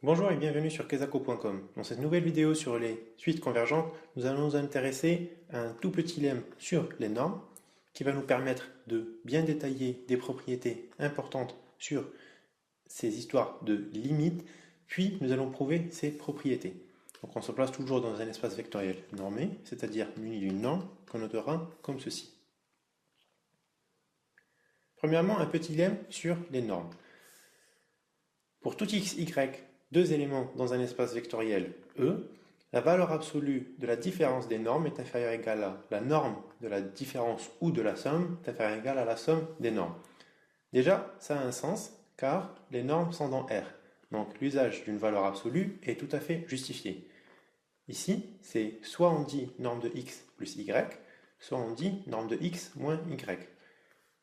Bonjour et bienvenue sur kezako.com. Dans cette nouvelle vidéo sur les suites convergentes, nous allons nous intéresser à un tout petit lemme sur les normes qui va nous permettre de bien détailler des propriétés importantes sur ces histoires de limites, puis nous allons prouver ces propriétés. Donc on se place toujours dans un espace vectoriel normé, c'est-à-dire muni d'une norme qu'on notera comme ceci. Premièrement, un petit lemme sur les normes. Pour tout x, y, deux éléments dans un espace vectoriel E, la valeur absolue de la différence des normes est inférieure ou égale à la norme de la différence ou de la somme est inférieure ou égale à la somme des normes. Déjà, ça a un sens, car les normes sont dans R. Donc l'usage d'une valeur absolue est tout à fait justifié. Ici, c'est soit on dit norme de x plus y, soit on dit norme de x moins y.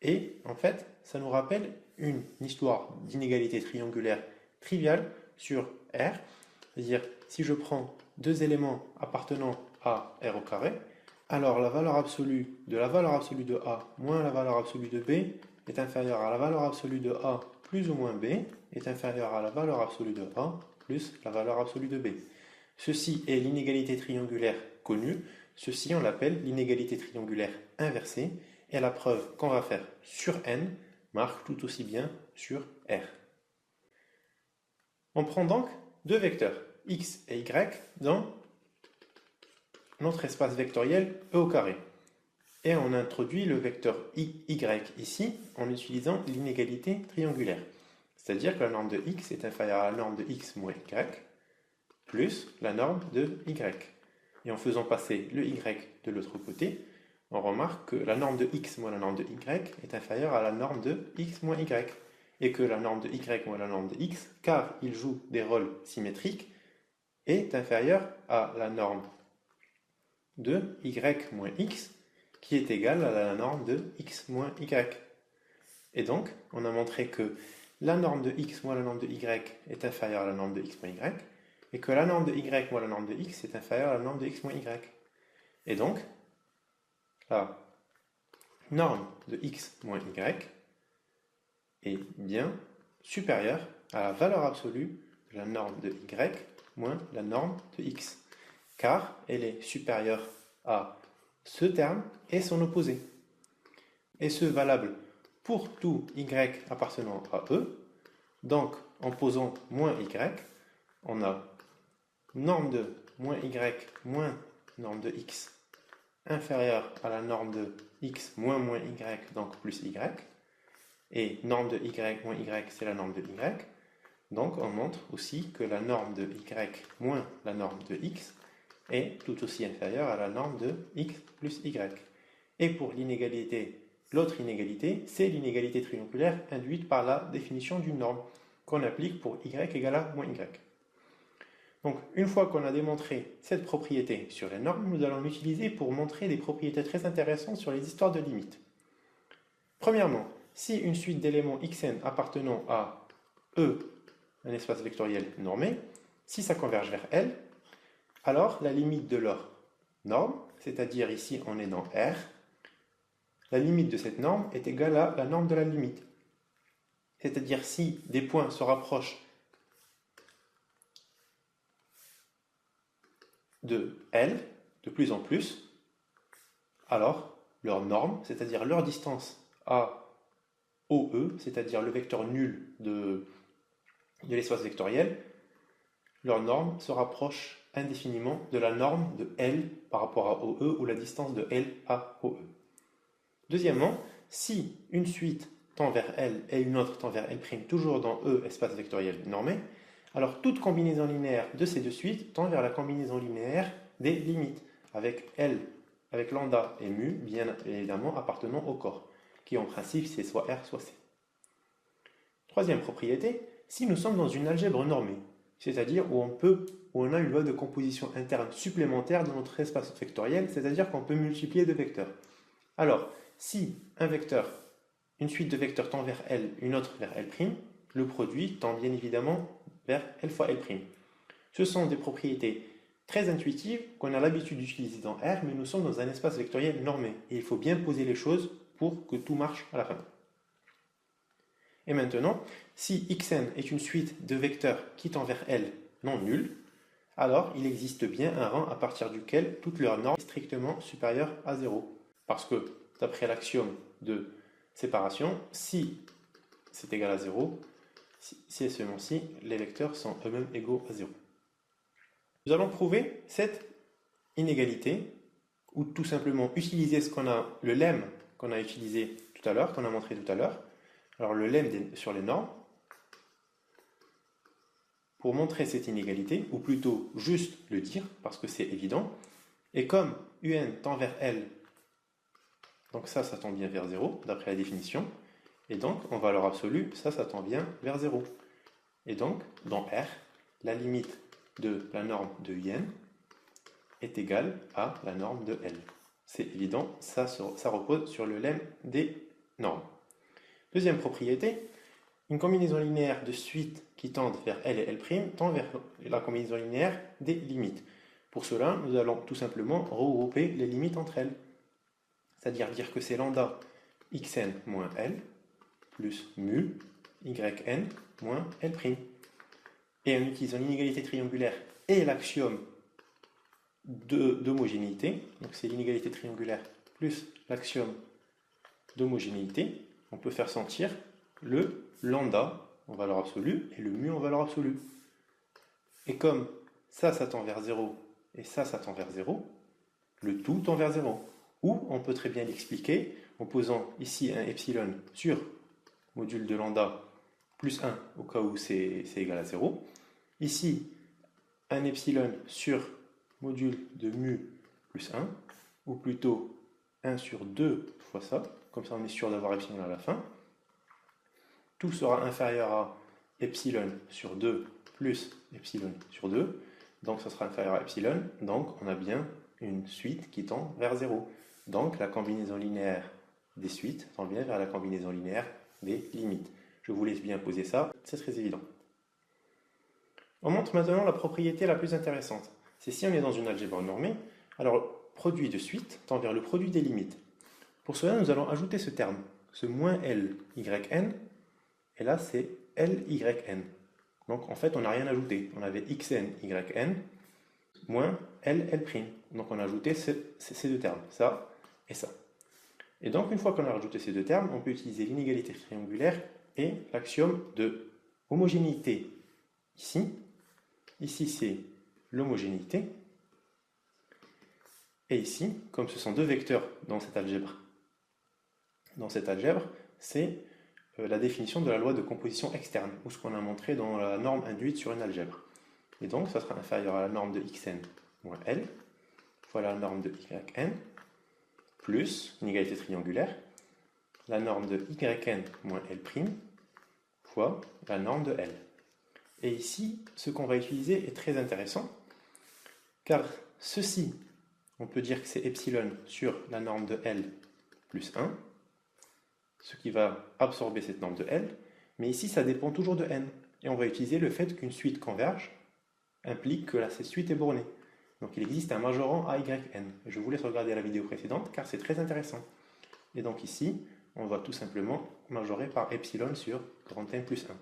Et en fait, ça nous rappelle une histoire d'inégalité triangulaire triviale sur R, c'est-à-dire si je prends deux éléments appartenant à R au carré, alors la valeur absolue de A moins la valeur absolue de B est inférieure à la valeur absolue de A plus ou moins B est inférieure à la valeur absolue de A plus la valeur absolue de B. Ceci est l'inégalité triangulaire connue, ceci on l'appelle l'inégalité triangulaire inversée, et la preuve qu'on va faire sur N marche tout aussi bien sur R. On prend donc deux vecteurs, x et y, dans notre espace vectoriel E au carré. Et on introduit le vecteur y ici en utilisant l'inégalité triangulaire. C'est-à-dire que la norme de x est inférieure à la norme de x moins y, plus la norme de y. Et en faisant passer le y de l'autre côté, on remarque que la norme de x moins la norme de y est inférieure à la norme de x moins y. Et que la norme de y moins la norme de x, car il joue des rôles symétriques, est inférieure à la norme de y moins x, qui est égale à la norme de x moins y. Et donc, on a montré que la norme de x moins la norme de y est inférieure à la norme de x moins y, et que la norme de y moins la norme de x est inférieure à la norme de x moins y. Et donc, la norme de x moins y est bien supérieure à la valeur absolue de la norme de y moins la norme de x, car elle est supérieure à ce terme et son opposé. Et ce valable pour tout y appartenant à E. Donc, en posant moins y, on a norme de moins y moins norme de x inférieure à la norme de x moins y, donc plus y. Et norme de y moins y, c'est la norme de y. Donc on montre aussi que la norme de y moins la norme de x est tout aussi inférieure à la norme de x plus y. Et pour l'inégalité, l'autre inégalité, c'est l'inégalité triangulaire induite par la définition d'une norme qu'on applique pour y égale à moins y. Donc une fois qu'on a démontré cette propriété sur les normes, nous allons l'utiliser pour montrer des propriétés très intéressantes sur les histoires de limites. Premièrement, si une suite d'éléments xn appartenant à E, un espace vectoriel normé, si ça converge vers L, alors la limite de leur norme, c'est-à-dire ici on est dans R, la limite de cette norme est égale à la norme de la limite. C'est-à-dire si des points se rapprochent de L de plus en plus, alors leur norme, c'est-à-dire leur distance à OE, c'est-à-dire le vecteur nul de l'espace vectoriel, leur norme se rapproche indéfiniment de la norme de L par rapport à OE ou la distance de L à OE. Deuxièmement, si une suite tend vers L et une autre tend vers L', toujours dans E, espace vectoriel normé, alors toute combinaison linéaire de ces deux suites tend vers la combinaison linéaire des limites, avec L, avec lambda et mu, bien évidemment appartenant au corps, qui en principe c'est soit R soit C. Troisième propriété, si nous sommes dans une algèbre normée, c'est-à-dire où on a une loi de composition interne supplémentaire dans notre espace vectoriel, c'est-à-dire qu'on peut multiplier deux vecteurs. Alors, si un vecteur, une suite de vecteurs tend vers L, une autre vers L', le produit tend bien évidemment vers L fois L'. Ce sont des propriétés très intuitives qu'on a l'habitude d'utiliser dans R, mais nous sommes dans un espace vectoriel normé. Et il faut bien poser les choses pour que tout marche à la fin. Et maintenant, si xn est une suite de vecteurs qui tend vers L non nuls, alors il existe bien un rang à partir duquel toute leur norme est strictement supérieure à 0. Parce que, d'après l'axiome de séparation, si c'est égal à 0, si et seulement si les vecteurs sont eux-mêmes égaux à 0. Nous allons prouver cette inégalité, ou tout simplement utiliser le lemme qu'on a utilisé tout à l'heure, qu'on a montré tout à l'heure. Alors le lemme sur les normes, pour montrer cette inégalité, ou plutôt juste le dire, parce que c'est évident. Et comme un tend vers L, donc ça tend bien vers 0, d'après la définition. Et donc, en valeur absolue, ça tend bien vers 0. Et donc, dans R, la limite de la norme de un est égale à la norme de L. C'est évident, ça repose sur le lemme des normes. Deuxième propriété, une combinaison linéaire de suites qui tendent vers L et L' tend vers la combinaison linéaire des limites. Pour cela, nous allons tout simplement regrouper les limites entre elles. C'est-à-dire dire que c'est lambda xn moins L plus mu yn moins L'. Et en utilisant l'inégalité triangulaire et l'axiome d'homogénéité, donc c'est l'inégalité triangulaire plus l'axiome d'homogénéité, on peut faire sentir le lambda en valeur absolue et le mu en valeur absolue. Et comme ça tend vers 0 et ça tend vers 0, le tout tend vers 0. Ou on peut très bien l'expliquer en posant ici un epsilon sur module de lambda plus 1 au cas où c'est égal à 0. Ici, un epsilon sur module de mu plus 1, ou plutôt 1 sur 2 fois ça, comme ça on est sûr d'avoir epsilon à la fin. Tout sera inférieur à epsilon sur 2 plus epsilon sur 2, donc ça sera inférieur à epsilon, donc on a bien une suite qui tend vers 0. Donc la combinaison linéaire des suites tend bien vers la combinaison linéaire des limites. Je vous laisse bien poser ça, c'est très évident. On montre maintenant la propriété la plus intéressante. C'est si on est dans une algèbre normée, alors produit de suite tend vers le produit des limites. Pour cela, nous allons ajouter ce terme, ce moins L, yn, et là c'est L, yn. Donc en fait, on n'a rien ajouté. On avait xn, yn, moins L, L'. Donc on a ajouté ces deux termes, ça et ça. Et donc une fois qu'on a rajouté ces deux termes, on peut utiliser l'inégalité triangulaire et l'axiome de homogénéité ici. Ici c'est l'homogénéité. Et ici, comme ce sont deux vecteurs dans cette algèbre, c'est la définition de la loi de composition externe, ou ce qu'on a montré dans la norme induite sur une algèbre. Et donc, ça sera inférieur à la norme de xn moins L, fois la norme de yn, plus l'inégalité triangulaire, la norme de yn moins L', fois la norme de L. Et ici, ce qu'on va utiliser est très intéressant, car ceci, on peut dire que c'est epsilon sur la norme de L plus 1, ce qui va absorber cette norme de L, mais ici ça dépend toujours de n, et on va utiliser le fait qu'une suite converge implique que cette suite est bornée. Donc il existe un majorant AYN. Je vous laisse regarder la vidéo précédente car c'est très intéressant. Et donc ici, on va tout simplement majorer par epsilon sur grand N plus 1.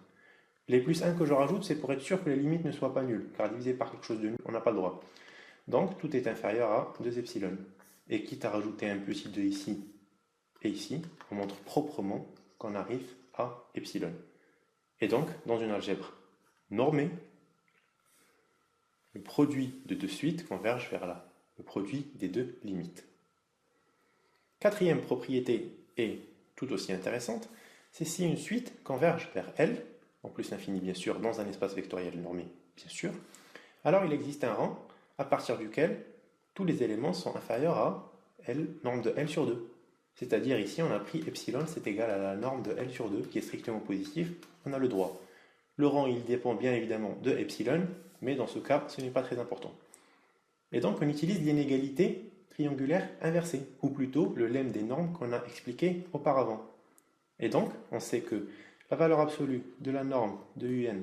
Les plus 1 que je rajoute, c'est pour être sûr que les limites ne soient pas nulles, car diviser par quelque chose de nul, on n'a pas le droit. Donc tout est inférieur à 2 epsilon. Et quitte à rajouter un petit 2 ici et ici, on montre proprement qu'on arrive à epsilon. Et donc, dans une algèbre normée, le produit de deux suites converge vers le produit des deux limites. Quatrième propriété est tout aussi intéressante, c'est si une suite converge vers L, en plus l'infini bien sûr, dans un espace vectoriel normé, bien sûr, alors il existe un rang à partir duquel tous les éléments sont inférieurs à L, norme de L sur 2. C'est-à-dire ici, on a pris epsilon, c'est égal à la norme de L sur 2, qui est strictement positive, on a le droit. Le rang, il dépend bien évidemment de epsilon, mais dans ce cas, ce n'est pas très important. Et donc, on utilise l'inégalité triangulaire inversée, ou plutôt le lemme des normes qu'on a expliqué auparavant. Et donc, on sait que la valeur absolue de la norme de un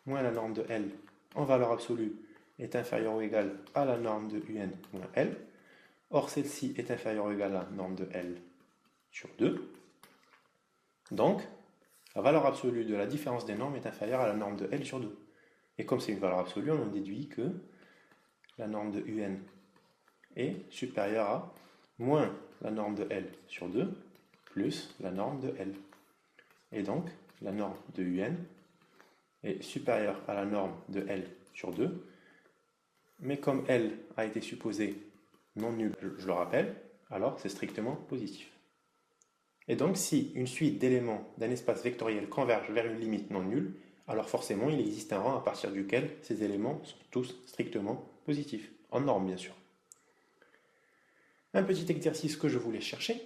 moins la norme de L en valeur absolue est inférieure ou égale à la norme de un moins L. Or, celle-ci est inférieure ou égale à la norme de L sur 2. Donc, la valeur absolue de la différence des normes est inférieure à la norme de L sur 2. Et comme c'est une valeur absolue, on en déduit que la norme de UN est supérieure à moins la norme de L sur 2 plus la norme de L. Et donc, la norme de UN est supérieure à la norme de L sur 2. Mais comme L a été supposée non nulle, je le rappelle, alors c'est strictement positif. Et donc, si une suite d'éléments d'un espace vectoriel converge vers une limite non nulle, alors forcément, il existe un rang à partir duquel ces éléments sont tous strictement positifs, en norme bien sûr. Un petit exercice que je voulais chercher,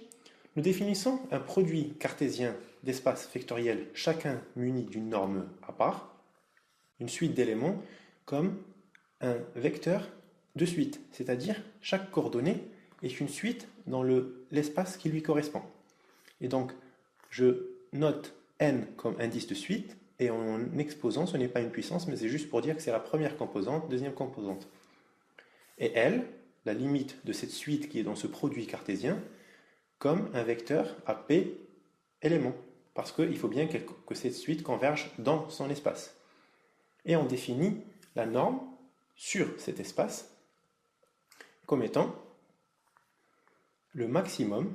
nous définissons un produit cartésien d'espaces vectoriels, chacun muni d'une norme à part, une suite d'éléments comme un vecteur de suite, c'est-à-dire chaque coordonnée est une suite dans l'espace qui lui correspond. Et donc, je note n comme indice de suite, et en exposant, ce n'est pas une puissance, mais c'est juste pour dire que c'est la première composante, deuxième composante. Et L, la limite de cette suite qui est dans ce produit cartésien, comme un vecteur à P éléments, parce qu'il faut bien que cette suite converge dans son espace. Et on définit la norme sur cet espace comme étant le maximum,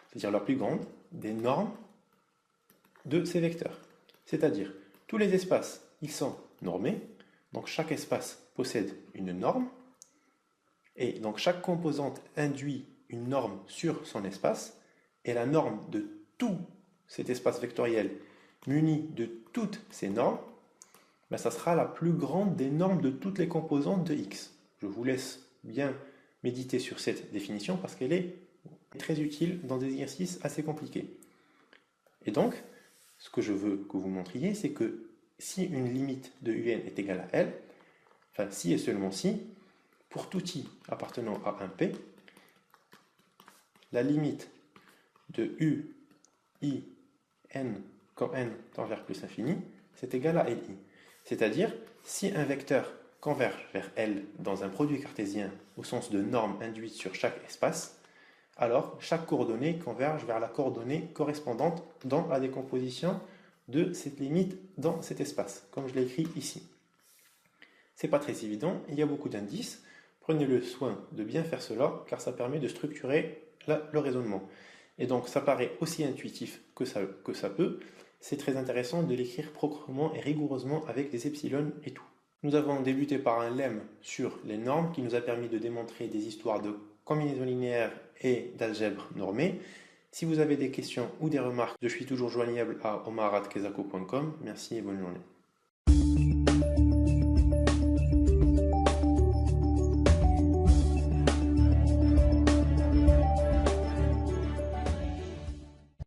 c'est-à-dire la plus grande, des normes de ces vecteurs. C'est-à-dire, tous les espaces, ils sont normés, donc chaque espace possède une norme, et donc chaque composante induit une norme sur son espace, et la norme de tout cet espace vectoriel muni de toutes ces normes, ben ça sera la plus grande des normes de toutes les composantes de X. Je vous laisse bien méditer sur cette définition parce qu'elle est très utile dans des exercices assez compliqués. Et donc, ce que je veux que vous montriez, c'est que si une limite de UN est égale à L, enfin si et seulement si, pour tout I appartenant à un P, la limite de U, I, N, quand N tend vers plus infini, c'est égal à LI. C'est-à-dire, si un vecteur converge vers L dans un produit cartésien au sens de norme induite sur chaque espace, alors chaque coordonnée converge vers la coordonnée correspondante dans la décomposition de cette limite dans cet espace, comme je l'ai écrit ici. C'est pas très évident, il y a beaucoup d'indices. Prenez le soin de bien faire cela, car ça permet de structurer le raisonnement. Et donc ça paraît aussi intuitif que ça peut. C'est très intéressant de l'écrire proprement et rigoureusement avec des epsilon et tout. Nous avons débuté par un lemme sur les normes qui nous a permis de démontrer des histoires de combinaisons linéaires et d'algèbre normée. Si vous avez des questions ou des remarques, je suis toujours joignable à omar@kezako.com. Merci et bonne journée.